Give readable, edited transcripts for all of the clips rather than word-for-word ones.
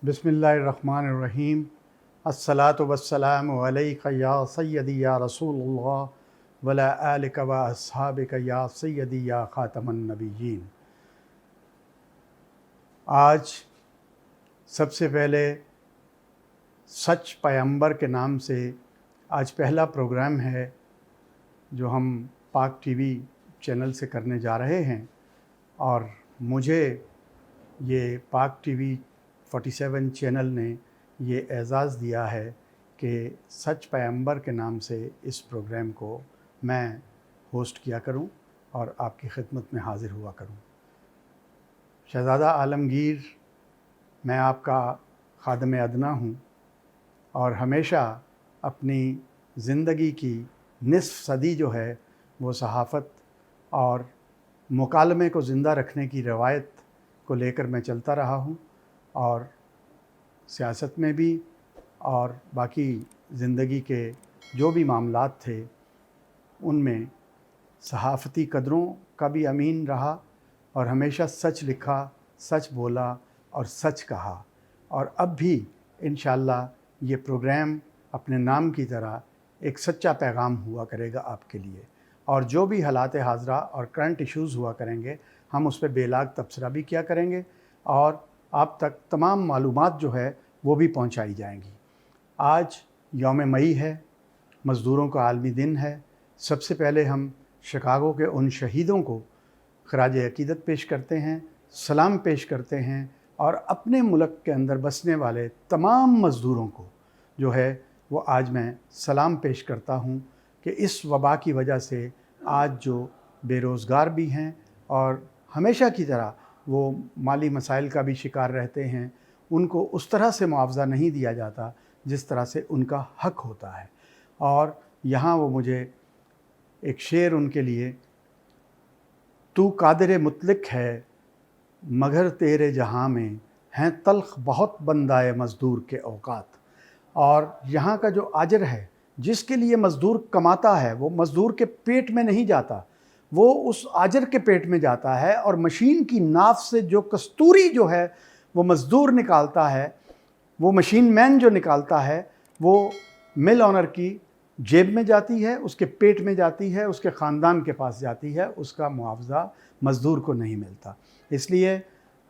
बिस्मिल्लाहिर्रहमानिर्रहीम। अस्सलातु वस्सलामु अलैका या सय्यदी या रसूलुल्लाह वला आलिका व अस्हाबिका या सय्यदी या ख़ातमन नबिय्यीन। आज सबसे पहले सच पैगंबर के नाम से आज पहला प्रोग्राम है जो हम पाक टीवी चैनल से करने जा रहे हैं, और मुझे ये पाक टीवी 47 चैनल ने ये एज़ाज़ दिया है कि सच पैगंबर के नाम से इस प्रोग्राम को मैं होस्ट किया करूं और आपकी खिदमत में हाज़िर हुआ करूं। शहज़ादा आलमगीर, मैं आपका ख़ादिम अदना हूं और हमेशा अपनी ज़िंदगी की निसफ़ सदी जो है वो सहाफ़त और मुकालमे को ज़िंदा रखने की रवायत को लेकर मैं चलता रहा हूँ, और सियासत में भी और बाकी ज़िंदगी के जो भी मामलात थे उनमें सहाफ़ती कदरों का भी अमीन रहा और हमेशा सच लिखा, सच बोला और सच कहा। और अब भी इंशाअल्लाह ये प्रोग्राम अपने नाम की तरह एक सच्चा पैगाम हुआ करेगा आपके लिए, और जो भी हालात हाज़रा और करंट इश्यूज़ हुआ करेंगे हम उस पर बेलाग तबसरा भी किया करेंगे और आप तक तमाम मालूमात जो है वो भी पहुंचाई जाएंगी। आज यौम मई है, मज़दूरों का आलमी दिन है। सबसे पहले हम शिकागो के उन शहीदों को ख़राज अक़ीदत पेश करते हैं, सलाम पेश करते हैं, और अपने मुल्क के अंदर बसने वाले तमाम मज़दूरों को जो है वो आज मैं सलाम पेश करता हूँ कि इस वबा की वजह से आज जो बेरोज़गार भी हैं और हमेशा की तरह वो माली मसाइल का भी शिकार रहते हैं, उनको उस तरह से मुआवज़ा नहीं दिया जाता जिस तरह से उनका हक़ होता है। और यहाँ वो मुझे एक शेर उनके लिए, तू कादिर मुतलिक है मगर तेरे जहाँ में हैं तल्ख़ बहुत बंदाए मज़दूर के औकात। और यहाँ का जो आजर है जिसके लिए मज़दूर कमाता है वो मज़दूर के पेट में नहीं जाता, वो उस आजर के पेट में जाता है, और मशीन की नाफ से जो कस्तूरी जो है वो मज़दूर निकालता है, वो मशीन मैन जो निकालता है, वो मिल ऑनर की जेब में जाती है, उसके पेट में जाती है, उसके ख़ानदान के पास जाती है, उसका मुआवज़ा मज़दूर को नहीं मिलता। इसलिए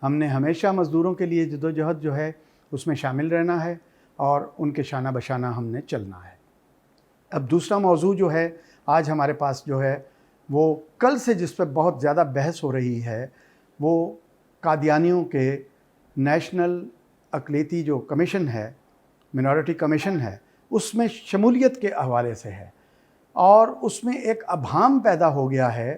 हमने हमेशा मज़दूरों के लिए जद्दोजहद जो है उसमें शामिल रहना है और उनके शाना बशाना हमने चलना है। अब दूसरा मौजू जो है आज हमारे पास जो है वो कल से जिस पर बहुत ज़्यादा बहस हो रही है वो कादियानियों के नेशनल अक़लीती जो कमीशन है, मिनॉरिटी कमीशन है, उसमें शमूलियत के हवाले से है। और उसमें एक अभाम पैदा हो गया है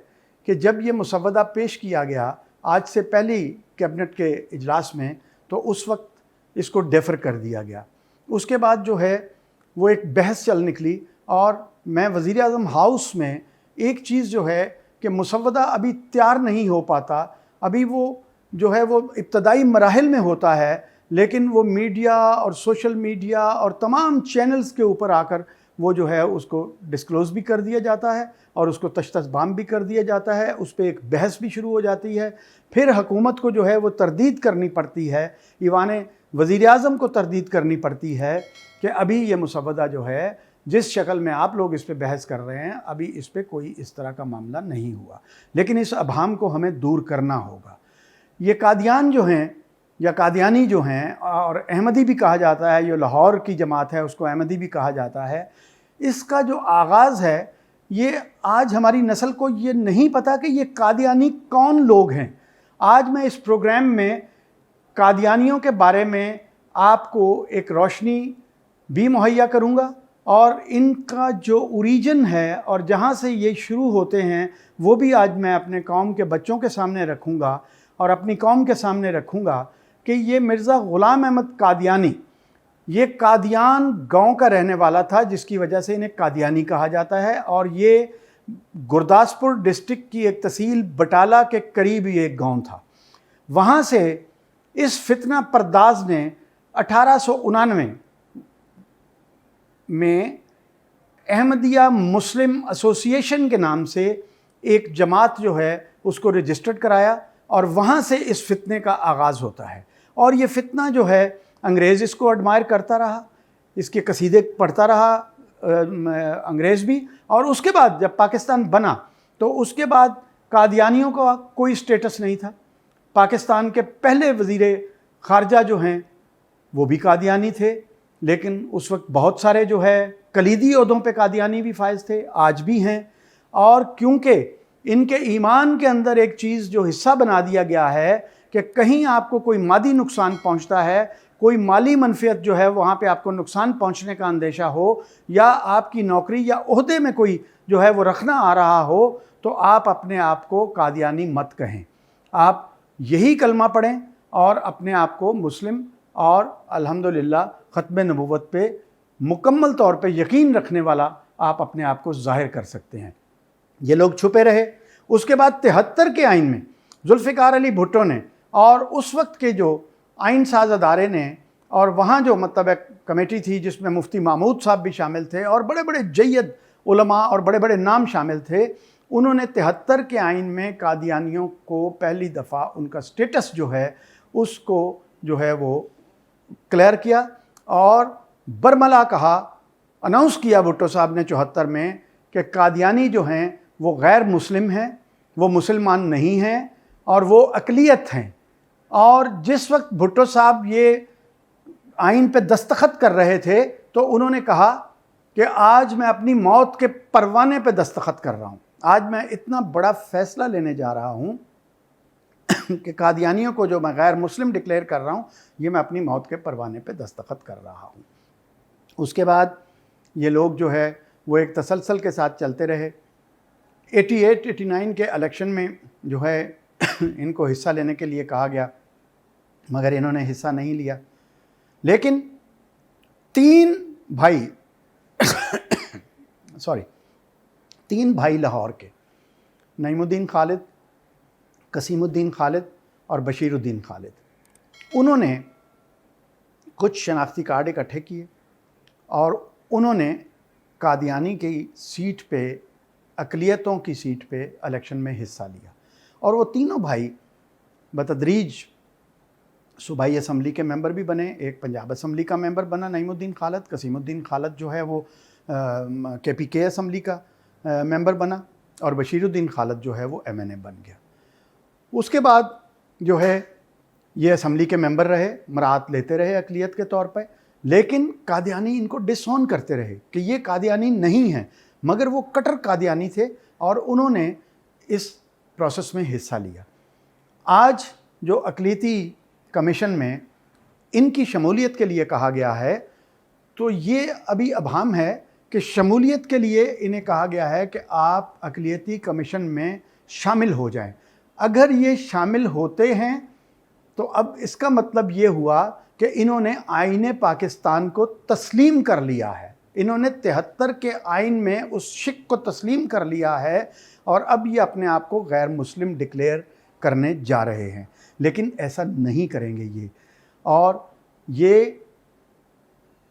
कि जब ये मुसव्वदा पेश किया गया आज से पहली कैबिनेट के इजलास में, तो उस वक्त इसको डेफर कर दिया गया। उसके बाद जो है वो एक बहस चल निकली, और मैं वज़ीर आज़म हाउस में एक चीज़ जो है कि मुसव्वदा अभी तैयार नहीं हो पाता, अभी वो जो है वो इब्तदाई मराहिल में होता है, लेकिन वो मीडिया और सोशल मीडिया और तमाम चैनल्स के ऊपर आकर वो जो है उसको डिस्क्लोज़ भी कर दिया जाता है और उसको तश्तज़बाम भी कर दिया जाता है, उस पर एक बहस भी शुरू हो जाती है। फिर हुकूमत को जो है वो तरदीद करनी पड़ती है, ईवान वज़ीर आज़म को तरदीद करनी पड़ती है कि अभी ये मुसव्वदा जो है जिस शक्ल में आप लोग इस पे बहस कर रहे हैं, अभी इस पे कोई इस तरह का मामला नहीं हुआ, लेकिन इस अभाम को हमें दूर करना होगा। ये कादियान जो हैं या कादियानी जो हैं, और अहमदी भी कहा जाता है, ये लाहौर की जमात है उसको अहमदी भी कहा जाता है, इसका जो आगाज़ है ये आज हमारी नस्ल को ये नहीं पता कि ये कादियानी कौन लोग हैं। आज मैं इस प्रोग्राम में कादियानियों के बारे में आपको एक रोशनी भी मुहैया करूँगा, और इनका जो ओरिजिन है और जहाँ से ये शुरू होते हैं वो भी आज मैं अपने कौम के बच्चों के सामने रखूँगा और अपनी कौम के सामने रखूँगा कि ये मिर्ज़ा ग़ुलाम अहमद कादियानी, ये कादियान गांव का रहने वाला था जिसकी वजह से इन्हें कादियानी कहा जाता है, और ये गुरदासपुर डिस्ट्रिक्ट की एक तहसील बटाला के करीब ये एक गाँव था। वहाँ से इस फितना परदाज ने 1899 में अहमदिया मुस्लिम एसोसिएशन के नाम से एक जमात जो है उसको रजिस्टर्ड कराया, और वहाँ से इस फितने का आगाज़ होता है। और ये फितना जो है अंग्रेज़ इसको एडमायर करता रहा, इसके कसीदे पढ़ता रहा अंग्रेज़ भी। और उसके बाद जब पाकिस्तान बना तो उसके बाद कादियानियों का कोई स्टेटस नहीं था। पाकिस्तान के पहले वज़ीर ख़ारजा जो हैं वो भी कादियानी थे, लेकिन उस वक्त बहुत सारे जो है कलीदी ओहदों पे कादियानी भी फायज थे, आज भी हैं। और क्योंकि इनके ईमान के अंदर एक चीज़ जो हिस्सा बना दिया गया है कि कहीं आपको कोई मादी नुकसान पहुंचता है, कोई माली मनफियत जो है वहाँ पे आपको नुकसान पहुंचने का अंदेशा हो, या आपकी नौकरी या ओहदे में कोई जो है वो रखना आ रहा हो, तो आप अपने आप को कादियानी मत कहें। आप यही कलमा पढ़ें और अपने आप को मुस्लिम और अल्हम्दुलिल्लाह ख़त्म नबूवत पे मुकम्मल तौर पे यकीन रखने वाला आप अपने आप को ज़ाहिर कर सकते हैं। ये लोग छुपे रहे। उसके बाद 73 के आइन में जुल्फ़िकार अली भुट्टो ने और उस वक्त के जो आइन साज अदारे ने, और वहाँ जो मतलब एक कमेटी थी जिसमें मुफ्ती महमूद साहब भी शामिल थे और बड़े बड़े जय्यद उलमा और बड़े बड़े नाम शामिल थे, उन्होंने 73 के आइन में कादियानियों को पहली दफ़ा उनका स्टेटस जो है उसको जो है वो क्लियर किया और बरमला कहा, अनाउंस किया भुट्टो साहब ने 74 में कि कादियानी जो हैं वो गैर मुस्लिम हैं, वो मुसलमान नहीं हैं और वो अक़लियत हैं। और जिस वक्त भुट्टो साहब ये आइन पे दस्तखत कर रहे थे तो उन्होंने कहा कि आज मैं अपनी मौत के परवाने पे दस्तखत कर रहा हूँ, आज मैं इतना बड़ा फ़ैसला लेने जा रहा हूँ कि कादियानियों को जो मैं गैर मुस्लिम डिक्लेयर कर रहा हूँ, ये मैं अपनी मौत के परवाने पे दस्तखत कर रहा हूँ। उसके बाद ये लोग जो है वो एक तसलसल के साथ चलते रहे। 88-89 के इलेक्शन में जो है इनको हिस्सा लेने के लिए कहा गया, मगर इन्होंने हिस्सा नहीं लिया। लेकिन 3 भाई लाहौर के, नईमुद्दीन खालिद, कसीमुद्दीन खालिद और बशीरुद्दीन खालिद, उन्होंने कुछ शनाख्ती कार्ड इकट्ठे किए और उन्होंने कादियानी की सीट पे, अक़लियतों की सीट पे इलेक्शन में हिस्सा लिया। और वो तीनों भाई बतदरीज सूबाई असम्बली के मेंबर भी बने। एक पंजाब असम्बली का मेंबर बना नईमुद्दीन खालिद, कसीमुद्दीन खालिद जो है वो KPK असम्बली का मेंबर बना और बशीरुद्दीन खालिद जो है वो MNA बन गया। उसके बाद जो है ये असम्बली के मेंबर रहे, मरात लेते रहे अक़लियत के तौर पर, लेकिन कादियानी इनको डिसऑन करते रहे कि ये कादियानी नहीं हैं, मगर वो कट्टर कादियानी थे और उन्होंने इस प्रोसेस में हिस्सा लिया। आज जो अक़लियती कमीशन में इनकी शमूलियत के लिए कहा गया है, तो ये अभी अभाम है कि शमूलियत के लिए इन्हें कहा गया है कि आप अक़लियती कमीशन में शामिल हो जाएं। अगर ये शामिल होते हैं तो अब इसका मतलब ये हुआ कि इन्होंने आईन पाकिस्तान को तस्लीम कर लिया है। इन्होंने 73 के आइन में उस शिक को तस्लीम कर लिया है और अब ये अपने आप को गैर मुस्लिम डिक्लेयर करने जा रहे हैं। लेकिन ऐसा नहीं करेंगे ये, और ये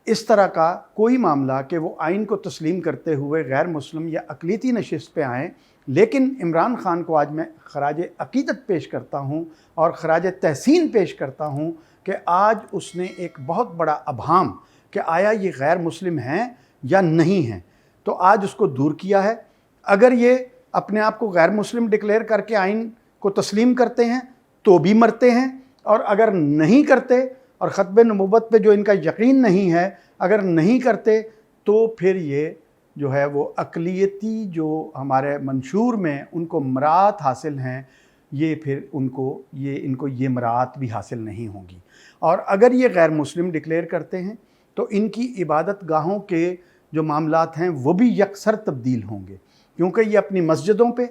इस तरह का कोई मामला कि वो आइन को तस्लीम करते हुए गैर मुस्लिम या अक़लियती नशिस्त पे आएँ। लेकिन इमरान ख़ान को आज मैं ख़राज अक़ीदत पेश करता हूँ और ख़राज तहसीन पेश करता हूँ कि आज उसने एक बहुत बड़ा अभाम कि आया ये गैर मुस्लिम हैं या नहीं हैं, तो आज उसको दूर किया है। अगर ये अपने आप को गैर मुस्लिम डिक्लेयर करके आइन को तस्लीम करते हैं तो भी मरते हैं, और अगर नहीं करते और ख़त्म नबूवत पे जो इनका यकीन नहीं है, अगर नहीं करते तो फिर ये जो है वो अक़लियती जो हमारे मंशूर में उनको मरात हासिल हैं, ये फिर इनको ये मरात भी हासिल नहीं होगी। और अगर ये गैर मुस्लिम डिक्लेयर करते हैं तो इनकी इबादत गाहों के जो मामलात हैं वो भी यकसर तब्दील होंगे, क्योंकि ये अपनी मस्जिदों पे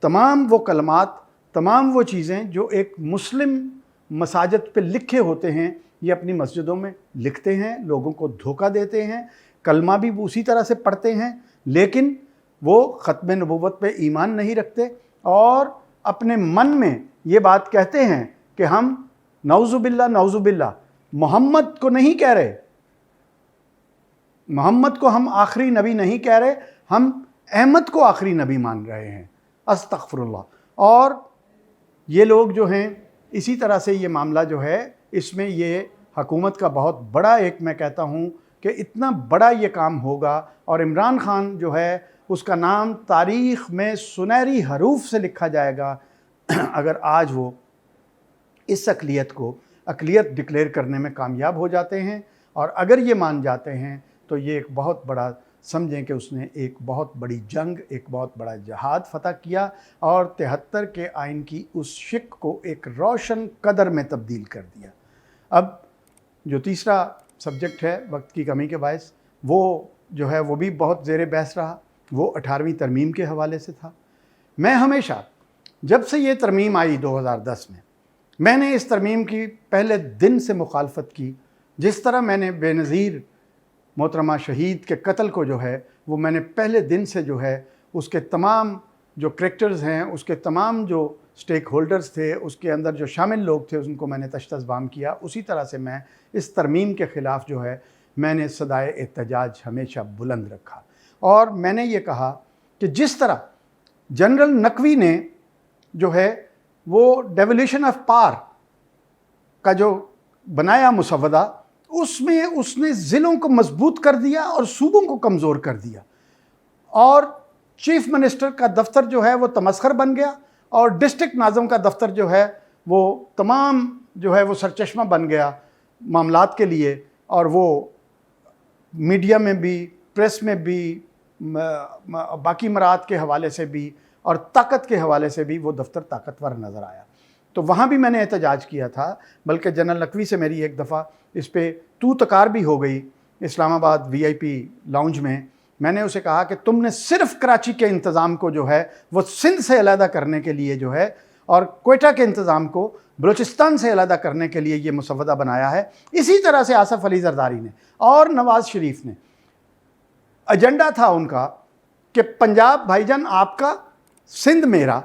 तमाम वो कलमात, तमाम वो चीज़ें जो एक मुस्लिम मसाजिद पे लिखे होते हैं, ये अपनी मस्जिदों में लिखते हैं, लोगों को धोखा देते हैं, कलमा भी उसी तरह से पढ़ते हैं, लेकिन वो ख़त्म नबूवत पे ईमान नहीं रखते और अपने मन में ये बात कहते हैं कि हम नौज़ुबिल्ला मोहम्मद को नहीं कह रहे, मोहम्मद को हम आखिरी नबी नहीं कह रहे, हम अहमद को आखिरी नबी मान रहे हैं, अस्तग़फिरुल्लाह। और ये लोग जो हैं इसी तरह से ये मामला जो है इसमें ये हुकूमत का बहुत बड़ा एक, मैं कहता हूँ कि इतना बड़ा ये काम होगा और इमरान खान जो है उसका नाम तारीख़ में सुनहरी हरूफ से लिखा जाएगा अगर आज वो इस अक़लियत डिक्लेयर करने में कामयाब हो जाते हैं। और अगर ये मान जाते हैं तो ये एक बहुत बड़ा, समझें कि उसने एक बहुत बड़ी जंग, एक बहुत बड़ा जहाद फ़तह किया और 73 के आइन की उस शिक को एक रोशन कदर में तब्दील कर दिया। अब जो तीसरा सब्जेक्ट है, वक्त की कमी के बायस, वो जो है वो भी बहुत ज़ेर बहस रहा। वो 18वीं तरमीम के हवाले से था। मैं हमेशा जब से ये तरमीम आई 2010 में, मैंने इस तरमीम की पहले दिन से मुखालफत की। जिस तरह मैंने बेनज़ीर मोहतरमा शहीद के कत्ल को जो है वो मैंने पहले दिन से जो है उसके तमाम जो करैक्टर्स हैं, उसके तमाम जो स्टेक होल्डर्स थे, उसके अंदर जो शामिल लोग थे, उनको मैंने तश्तज़बाम किया। उसी तरह से मैं इस तरमीम के ख़िलाफ़ जो है मैंने सदाए एहतजाज हमेशा बुलंद रखा। और मैंने ये कहा कि जिस तरह जनरल नकवी ने जो है वो डेवोल्यूशन ऑफ पावर का जो बनाया मुसव्वदा, उसमें उसने ज़िलों को मजबूत कर दिया और सूबों को कमज़ोर कर दिया। और चीफ मिनिस्टर का दफ्तर जो है वो तमस्खर बन गया और डिस्ट्रिक्ट नाज़म का दफ्तर जो है वो तमाम जो है वो सरचश्मा बन गया मामलात के लिए। और वो मीडिया में भी, प्रेस में भी, बाकी मरात के हवाले से भी और ताकत के हवाले से भी वो दफ्तर ताकतवर नज़र आया। तो वहाँ भी मैंने एहतजाज किया था, बल्कि जनरल नकवी से मेरी एक दफ़ा इस पर तू तकार भी हो गई इस्लामाबाद VIP लाउंज में। मैंने उसे कहा कि तुमने सिर्फ कराची के इंतज़ाम को जो है वो सिंध से अलहदा करने के लिए जो है और कोयटा के इंतज़ाम को बलूचिस्तान से अलहदा करने के लिए ये मुसव्वदा बनाया है। इसी तरह से आसफ़ अली ज़रदारी ने और नवाज़ शरीफ ने, एजेंडा था उनका कि पंजाब भाईजान आपका, सिंध मेरा।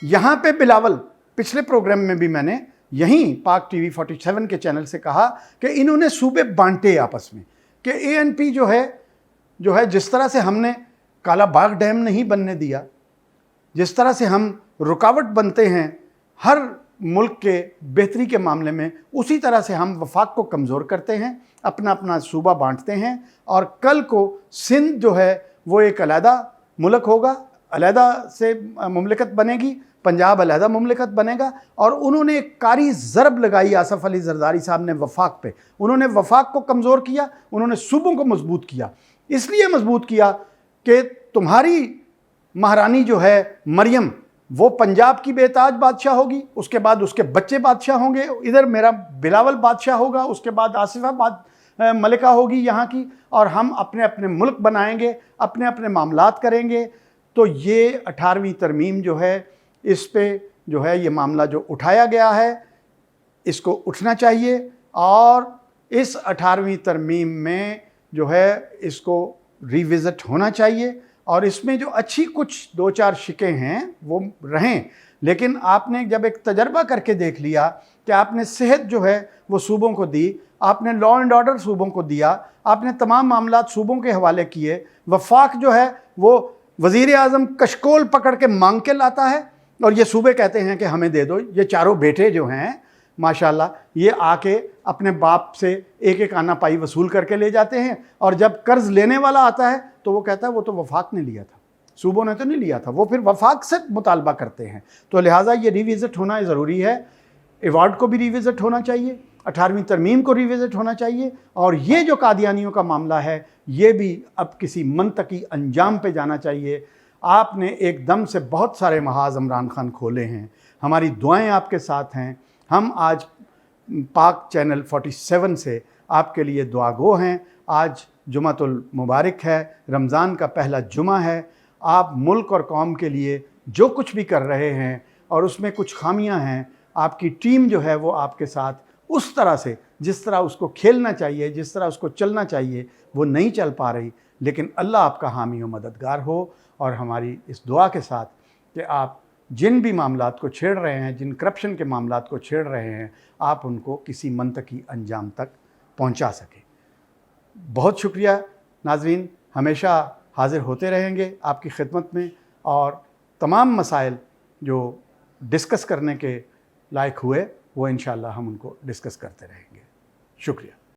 यहाँ पे बिलावल, पिछले प्रोग्राम में भी मैंने यहीं पाक TV 47 के चैनल से कहा कि इन्होंने सूबे बांटे आपस में, कि ANP जो है जिस तरह से हमने काला बाग डैम नहीं बनने दिया, जिस तरह से हम रुकावट बनते हैं हर मुल्क के बेहतरी के मामले में, उसी तरह से हम वफाक को कमज़ोर करते हैं, अपना अपना सूबा बांटते हैं। और कल को सिंध जो है वो एक अलहदा मुल्क होगा, अलहदा से मुमलिकत बनेगी, पंजाब अलहदा मुमलिकत बनेगा। और उन्होंने एक कारी ज़रब लगाई आसफ़ अली ज़रदारी साहब ने वफाक पे। उन्होंने वफाक को कमज़ोर किया, उन्होंने सूबों को मजबूत किया। इसलिए मजबूत किया कि तुम्हारी महारानी जो है मरियम, वो पंजाब की बेताज बादशाह होगी, उसके बाद उसके बच्चे बादशाह होंगे, इधर मेरा बिलावल बादशाह होगा, उसके बाद आसिफा मलिका होगी यहाँ की, और हम अपने अपने मुल्क बनाएंगे, अपने अपने मामलात करेंगे। तो ये 18वीं तरमीम जो है, इस पे जो है ये मामला जो उठाया गया है, इसको उठना चाहिए। और इस 18वीं तरमीम में जो है इसको रिविज़िट होना चाहिए। और इसमें जो अच्छी कुछ 2-4 शिकें हैं वो रहें, लेकिन आपने जब एक तजर्बा करके देख लिया कि आपने सेहत जो है वो सूबों को दी, आपने लॉ एंड ऑर्डर सूबों को दिया, आपने तमाम मामलात सूबों के हवाले किए, वफाक जो है वो वज़ीर आज़म कशकोल पकड़ के मांग के लाता है और ये सूबे कहते हैं कि हमें दे दो। ये चारों बेटे जो हैं माशाल्लाह, ये आके अपने बाप से एक एक आना पाई वसूल करके ले जाते हैं। और जब कर्ज़ लेने वाला आता है तो वो कहता है वो तो वफाक ने लिया था, सूबों ने तो नहीं लिया था। वो फिर वफाक से मुतालबा करते हैं। तो लिहाजा ये रिविज़िट होना ज़रूरी है। एवार्ड को भी रिविज़िट होना चाहिए, 18वीं तरमीम को रिविज़िट होना चाहिए। और ये जो कादियानियों का मामला है, ये भी अब किसी मंतकी अंजाम पे जाना चाहिए। आपने एकदम से बहुत सारे महाज इमरान खान खोले हैं, हमारी दुआएं आपके साथ हैं। हम आज पाक चैनल 47 से आपके लिए दुआगो हैं। आज जुमातुल मुबारक है, रमज़ान का पहला जुमा है। आप मुल्क और कौम के लिए जो कुछ भी कर रहे हैं और उसमें कुछ खामियां हैं, आपकी टीम जो है वो आपके साथ उस तरह से, जिस तरह उसको खेलना चाहिए, जिस तरह उसको चलना चाहिए, वो नहीं चल पा रही। लेकिन अल्लाह आपका हामी और मददगार हो। और हमारी इस दुआ के साथ कि आप जिन भी मामलात को छेड़ रहे हैं, जिन करप्शन के मामलात को छेड़ रहे हैं, आप उनको किसी मंतकी अंजाम तक पहुंचा सकें। बहुत शुक्रिया नाज़रीन, हमेशा हाज़िर होते रहेंगे आपकी खिदमत में। और तमाम मसाइल जो डिस्कस करने के लायक हुए वो इंशाअल्लाह हम उनको डिस्कस करते रहेंगे। शुक्रिया।